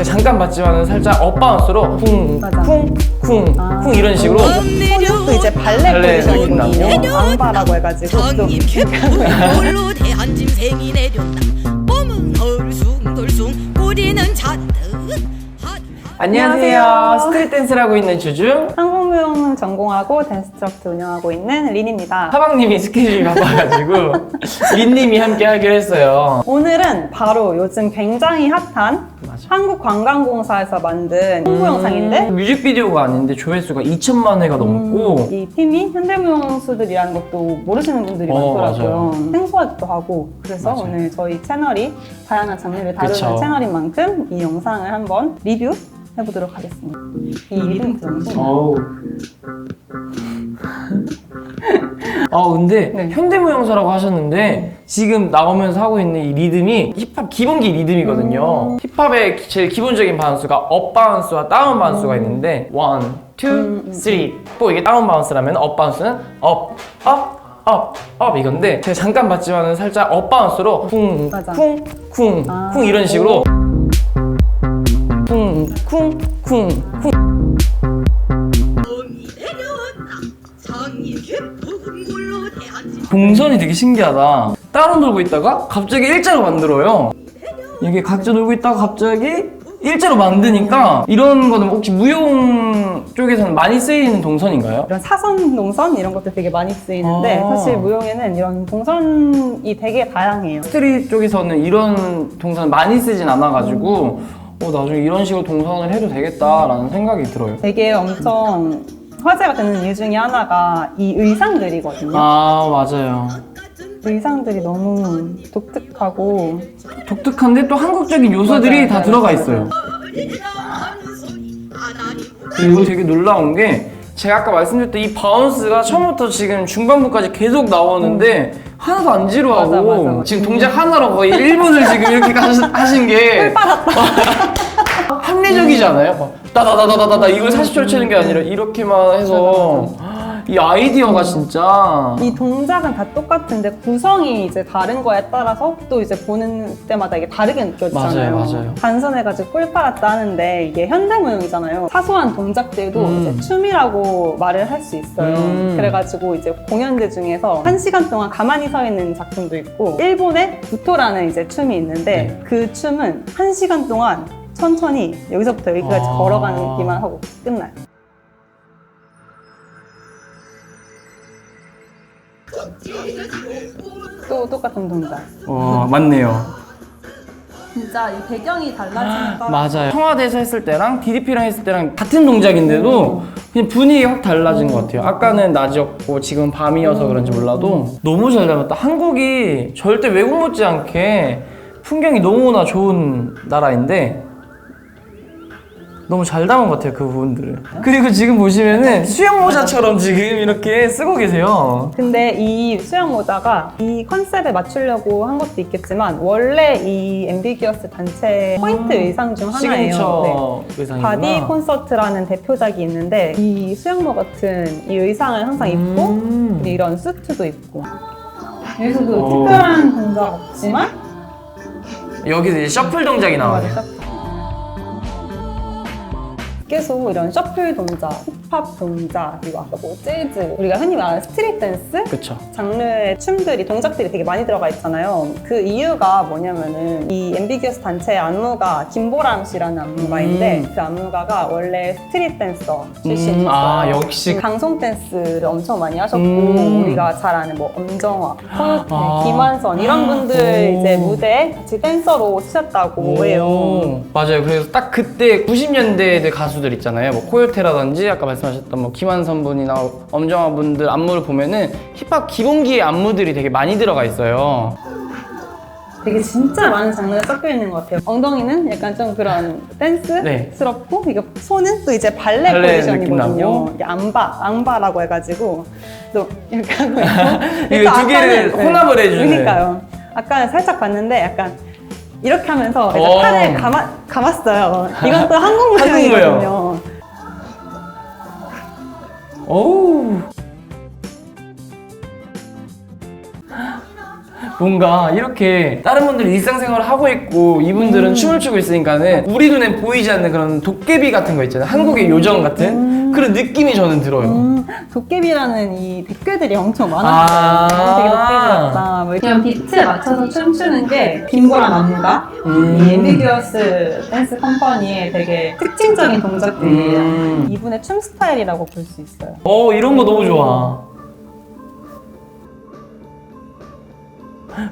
제가 잠깐 봤지만은 살짝 업바운스로 맞아. 쿵쿵쿵쿵 이런 식으로 손은 또 이제 발레 발레 포지션이거든요. 앙바라고 해가지고 또 장님 갯불로 대한 짐승이 내렸다. 몸은 헐숭덜숭 꼬리는 잔뜩. 안녕하세요. 스트릿 댄스를 하고 있는 주중 한국무용 전공하고 댄스 트럭트 운영하고 있는 린입니다. 사방님이 스케줄이 바빠가지고 린님이 함께 하기로 했어요. 오늘은 바로 요즘 굉장히 핫한 한국관광공사에서 만든 홍보 영상인데 뮤직비디오가 아닌데 조회수가 2천만 회가 넘고 이 팀이 현대무용수들이라는 것도 모르시는 분들이 많더라고요. 맞아요. 생소하기도 하고 그래서 맞아요. 오늘 저희 채널이 다양한 장르를 다루는 그쵸. 채널인 만큼 이 영상을 한번 리뷰 해보도록 하겠습니다. 이 리듬 영상 어우. 근데 네. 현대무용사라고 하셨는데 지금 나오면서 하고 있는 이 리듬이 힙합 기본기 리듬이거든요. 힙합의 제일 기본적인 바운스가 업 바운스와 다운 바운스가 있는데 1, 2, 3, 4 이게 다운 바운스라면 업 바운스는 업, 업, 업, 업 이건데 제가 잠깐 봤지만은 살짝 업 바운스로 쿵, 맞아. 쿵, 쿵, 쿵 이런 식으로 쿵, 쿵, 쿵, 쿵 동선이 되게 신기하다. 따로 놀고 있다가 갑자기 일자로 만들어요. 이게 각자 놀고 있다가 갑자기 일자로 만드니까 이런 거는 혹시 무용 쪽에서는 많이 쓰이는 동선인가요? 이런 사선 동선 이런 것도 되게 많이 쓰이는데 아. 사실 무용에는 이런 동선이 되게 다양해요. 스트릿 쪽에서는 이런 동선 많이 쓰진 않아가지고 나중에 이런 식으로 동선을 해도 되겠다라는 생각이 들어요. 되게 엄청 화제가 되는 이유 중에 하나가 이 의상들이거든요. 아 맞아요. 의상들이 너무 독특하고 독특한데 또 한국적인 요소들이 맞아요, 다 맞아요. 들어가 있어요. 그리고 되게 놀라운 게 제가 아까 말씀드렸던 이 바운스가 처음부터 지금 중반부까지 계속 나오는데 하나도 안 지루하고 맞아, 맞아. 지금 동작 하나로 거의 1분을 지금 이렇게 하신 게 합리적이지 않아요? 따다다다다다 이걸 40초를 치는 게 아니라 이렇게만 해서 이 아이디어가 진짜 이 동작은 다 똑같은데 구성이 이제 다른 거에 따라서 또 이제 보는 때마다 이게 다르게 느껴지잖아요. 맞아요. 단순해가지고 꿀 빨았다 하는데 이게 현대무용이잖아요. 사소한 동작들도 이제 춤이라고 말을 할 수 있어요. 그래가지고 이제 공연들 중에서 1시간 동안 가만히 서 있는 작품도 있고 일본의 부토라는 이제 춤이 있는데 그 춤은 1시간 동안 천천히 여기서부터 여기까지 걸어가기만 하고 끝나요. 또 똑같은 동작. 맞네요. 진짜 이 배경이 달라지는 따라 맞아요. 청와대에서 했을 때랑 DDP랑 했을 때랑 같은 동작인데도 그냥 분위기가 확 달라진 것 같아요. 아까는 낮이었고 지금 밤이어서 그런지 몰라도 너무 잘 닮았다. 한국이 절대 외국 못지않게 풍경이 너무나 좋은 나라인데 너무 잘 담은 것 같아요, 그 부분들을. 그리고 지금 보시면은 수영 모자처럼 지금 이렇게 쓰고 계세요. 근데 이 수영 모자가 이 컨셉에 맞추려고 한 것도 있겠지만 원래 이 앰비기어스 단체 포인트 의상 중 하나예요. 시그니처 의상이구나. 바디 콘서트라는 대표작이 있는데 이 수영모 같은 이 의상을 항상 입고 그리고 이런 수트도 입고 여기서도 특별한 동작 없지만 여기서 이제 셔플 동작이 나와요. 계속 이런 셔플 동작, 힙합 동작, 그리고 아까 뭐 재즈, 우리가 흔히 말하는 스트릿 댄스 그쵸. 장르의 춤들이, 동작들이 되게 많이 들어가 있잖아요. 그 이유가 뭐냐면은 이 앰비기어스 단체의 안무가 김보람 씨라는 안무가인데 그 안무가가 원래 스트릿 댄서 출신이었어요. 역시. 강송 댄스를 엄청 많이 하셨고 우리가 잘 아는 뭐 엄정화, 코요태, 김완선 이런 분들 이제 무대에 같이 댄서로 쓰셨다고 해요. 맞아요. 그래서 딱 그때 90년대들 가수들 있잖아요. 뭐 코요테라든지 아까 말씀하셨던 뭐 김한선 분이나 엄정화 분들 안무를 보면은 힙합 기본기의 안무들이 되게 많이 들어가 있어요. 되게 진짜 많은 장르가 섞여 있는 것 같아요. 엉덩이는 약간 좀 그런 댄스스럽고 이거 손은 또 이제 발레 발레 느낌 포지션이거든요. 나고. 이게 앙바라고 해가지고 또 이렇게 하고 있고 이거 두 개를 혼합을 해주는. 그러니까요. 아까 살짝 봤는데 약간 이렇게 하면서 이제 팔을 감았어요. 이건 또 한국 무용이거든요. 오우. 뭔가 이렇게 다른 분들이 일상생활을 하고 있고 이분들은 춤을 추고 있으니까는 우리 눈엔 보이지 않는 그런 도깨비 같은 거 있잖아요. 한국의 요정 같은 그런 느낌이 저는 들어요. 도깨비라는 이 댓글들이 엄청 많았어요. 되게 도깨비 같다. 뭐 그냥 비트에 맞춰서 춤추는 게 김보람 안무가 이 앰비규어스 댄스 컴퍼니의 되게 특징적인 동작들이에요. 이분의 춤 스타일이라고 볼 수 있어요. 이런 거 너무 좋아.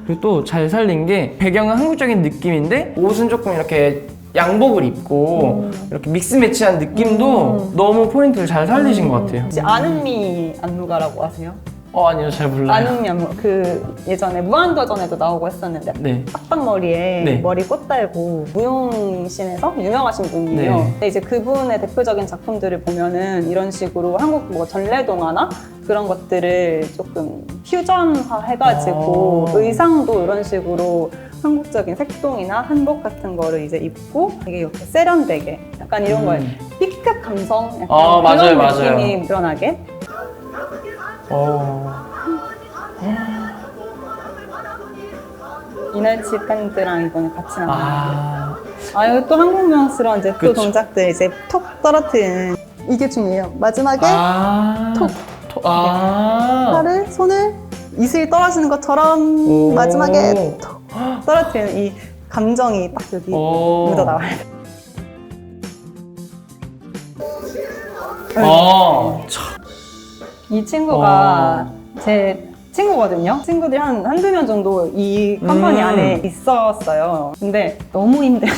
그리고 또 잘 살린 게 배경은 한국적인 느낌인데 옷은 조금 이렇게 양복을 입고 이렇게 믹스 매치한 느낌도 너무 포인트를 잘 살리신 것 같아요. 혹시 아는미 안무가라고 아세요? 아니요, 잘 몰라요. 아는미 안무 그 예전에 무한도전에도 나오고 했었는데 네. 빡빡머리에 네. 머리 꽃 달고 무용신에서 유명하신 분이에요. 네. 근데 이제 그분의 대표적인 작품들을 보면은 이런 식으로 한국 뭐 전래동화나 그런 것들을 조금 퓨전화 해가지고 의상도 이런 식으로 한국적인 색동이나 한복 같은 거를 이제 입고 되게 이렇게 세련되게 약간 이런 거에 B급 감성 약간 그런 맞아요, 느낌이 맞아요. 드러나게 이날치 밴드랑 이번에 같이 나왔는데 이거 또 한국명스러운 이제 또 그쵸. 동작들 이제 톡 떨어뜨리는 이게 중요해요. 마지막에 톡 팔을 손을 이슬이 떨어지는 것처럼 마지막에 톡 떨어뜨리는 이 감정이 딱 여기 묻어나와요. 이 친구가 제 친구거든요. 친구들이 한두 명 정도 이 컴퍼니 안에 있었어요. 근데 너무 힘들어요.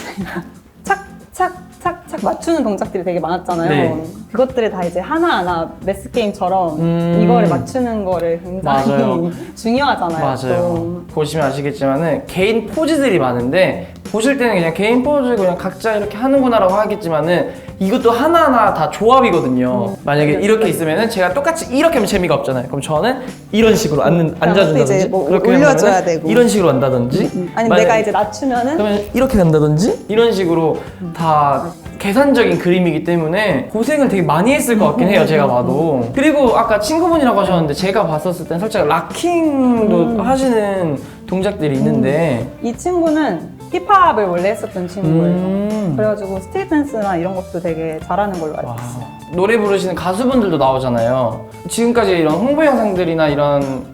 착착 맞추는 동작들이 되게 많았잖아요. 네. 그것들을 다 이제 하나하나 매스게임처럼 이거를 맞추는 거를 굉장히 맞아요. 중요하잖아요. 맞아요. 보시면 아시겠지만은 개인 포즈들이 많은데 보실 때는 그냥 개인 포즈 그냥 각자 이렇게 하는구나라고 하겠지만은 이것도 하나하나 다 조합이거든요. 만약에 이렇게 있으면은 제가 똑같이 이렇게 하면 재미가 없잖아요. 그럼 저는 이런 식으로 앉아준다든지 이제 뭐 그렇게 올려줘야 하면은 되고. 이런 식으로 한다든지 아니 만약에 내가 이제 낮추면은 그러면 이렇게 간다든지 이런 식으로 다 계산적인 그림이기 때문에 고생을 되게 많이 했을 것 같긴 해요, 제가 봐도. 그리고 아까 친구분이라고 하셨는데 제가 봤었을 땐 살짝 락킹도 하시는 동작들이 있는데 이 친구는 힙합을 원래 했었던 친구예요. 그래가지고 스트릿 댄스나 이런 것도 되게 잘하는 걸로 알고 있어요. 노래 부르시는 가수분들도 나오잖아요. 지금까지 이런 홍보 영상들이나 이런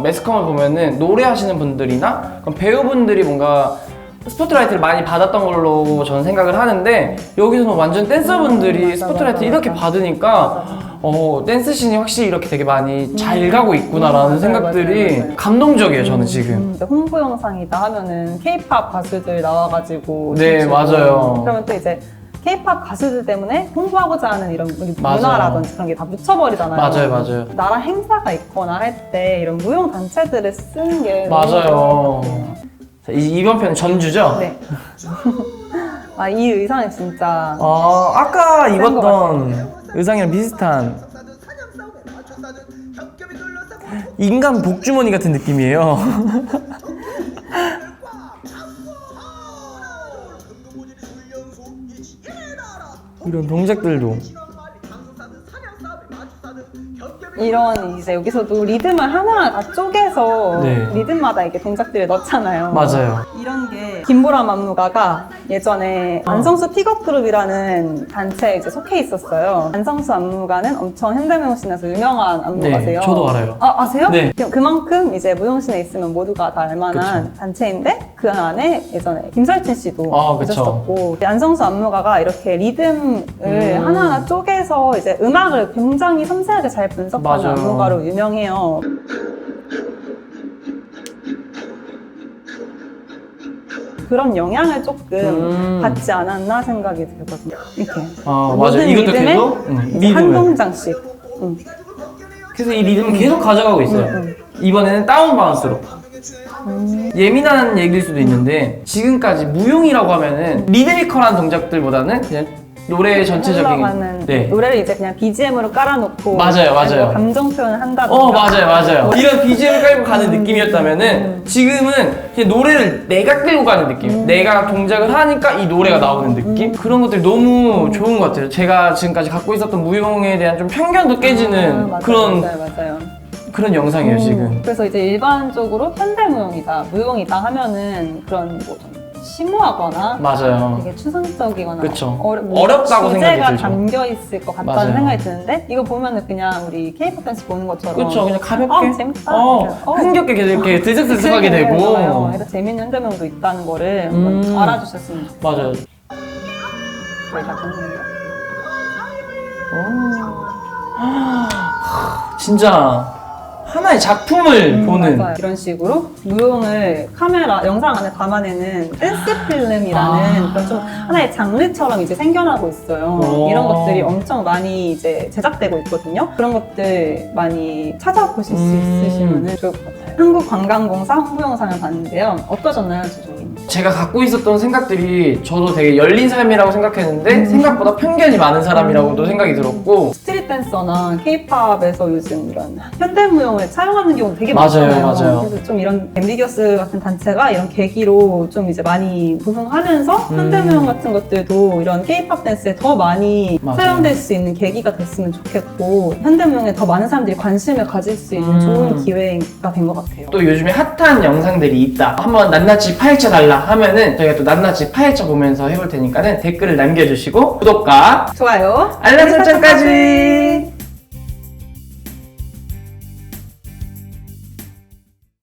매스컴을 보면은 노래하시는 분들이나 그런 배우분들이 뭔가 스포트라이트를 많이 받았던 걸로 저는 생각을 하는데 여기서는 완전 댄서분들이 스포트라이트 이렇게 받으니까 댄스씬이 확실히 이렇게 되게 많이 잘 가고 있구나라는 생각들이 맞아요. 감동적이에요, 저는 지금. 홍보 영상이다 하면은 K-팝 가수들 나와가지고 네, 춤추고. 맞아요. 그러면 또 이제 K-팝 가수들 때문에 홍보하고자 하는 이런 맞아요. 문화라든지 그런 게 다 묻혀버리잖아요. 맞아요. 나라 행사가 있거나 할 때 이런 무용 단체들을 쓰는 게 맞아요. 너무 좋은 것 같아요. 자, 이번 편은 전주죠? 네. 이 의상이 진짜 아까 것 입었던 의상이랑 비슷한 인간 복주머니 같은 느낌이에요. 이런 동작들도 이런 이제 여기서도 리듬을 하나하나 다 쪼개서 네. 리듬마다 이렇게 동작들을 넣잖아요. 맞아요. 이런 게 김보람 안무가가 예전에 안성수 픽업그룹이라는 단체에 이제 속해 있었어요. 안성수 안무가는 엄청 현대무용신에서 유명한 안무가세요. 네, 저도 알아요. 아세요? 네. 그만큼 이제 무용신에 있으면 모두가 다 알만한 단체인데 그 안에 예전에 김설진 씨도 그쵸. 계셨었고 안성수 안무가가 이렇게 리듬을 하나하나 쪼개서 이제 음악을 굉장히 섬세하게 잘 분석하는 맞아요. 안무가로 유명해요. 그런 영향을 조금 받지 않았나 생각이 들거든요. 이렇게 맞아요. 모든 이것도 리듬에 계속 이제 한 동작씩. 그래서 이 리듬을 계속 가져가고 있어요. 이번에는 다운 바운스로. 예민한 얘기일 수도 있는데 지금까지 무용이라고 하면은 리드미컬한 동작들보다는 그냥 노래 전체적인 흘러가는 네. 노래를 이제 그냥 BGM으로 깔아놓고 맞아요. 뭐 감정 표현을 한다던가 맞아요. 이런 BGM을 깔고 가는 느낌이었다면은 지금은 그냥 노래를 내가 끌고 가는 느낌. 내가 동작을 하니까 이 노래가 나오는 느낌. 그런 것들이 너무 좋은 것 같아요. 제가 지금까지 갖고 있었던 무용에 대한 좀 편견도 깨지는 맞아요, 그런 맞아요. 그런 영상이에요 지금. 그래서 이제 일반적으로 현대무용이다, 무용이다 하면은 그런 뭐 좀 심오하거나 맞아요. 되게 추상적이거나 그쵸. 뭐 어렵다고 생각이 주제가 들죠. 담겨 있을 것 같다는 맞아요. 생각이 드는데 이거 보면은 그냥 우리 K-pop 댄스 보는 것처럼 그렇죠. 그냥 가볍게. 재밌다. 흥겹게 이렇게 들썩들썩하게 맞아요. 되고. 그래서 재밌는 현대무용도 있다는 거를 한번 알아주셨으면 좋겠어요. 맞아요. 거의 다 됐네요. 진짜 하나의 작품을 보는. 맞아요. 이런 식으로 무용을 카메라, 영상 안에 담아내는 댄스 필름이라는 그런 좀 하나의 장르처럼 이제 생겨나고 있어요. 오. 이런 것들이 엄청 많이 이제 제작되고 있거든요. 그런 것들 많이 찾아보실 수 있으시면 좋을 것 같아요. 한국관광공사 홍보영상을 봤는데요. 어떠셨나요, 조종님? 제가 갖고 있었던 생각들이 저도 되게 열린 삶이라고 생각했는데 생각보다 편견이 많은 사람이라고도 생각이 들었고. 스트릿 댄서나 케이팝에서 요즘 이런 현대무용을 차용하는 경우 되게 맞아요, 많잖아요. 맞아요. 그래서 좀 이런 엠비겨스 같은 단체가 이런 계기로 좀 이제 많이 부흥하면서 현대무용 같은 것들도 이런 케이팝 댄스에 더 많이 맞아요. 사용될 수 있는 계기가 됐으면 좋겠고 현대무용에 더 많은 사람들이 관심을 가질 수 있는 좋은 기회가 된 것 같아요. 또 요즘에 핫한 영상들이 있다. 한번 낱낱이 파헤쳐 달라 하면은 저희가 또 낱낱이 파헤쳐 보면서 해볼 테니까는 댓글을 남겨주시고 구독과 좋아요. 알람 설정까지.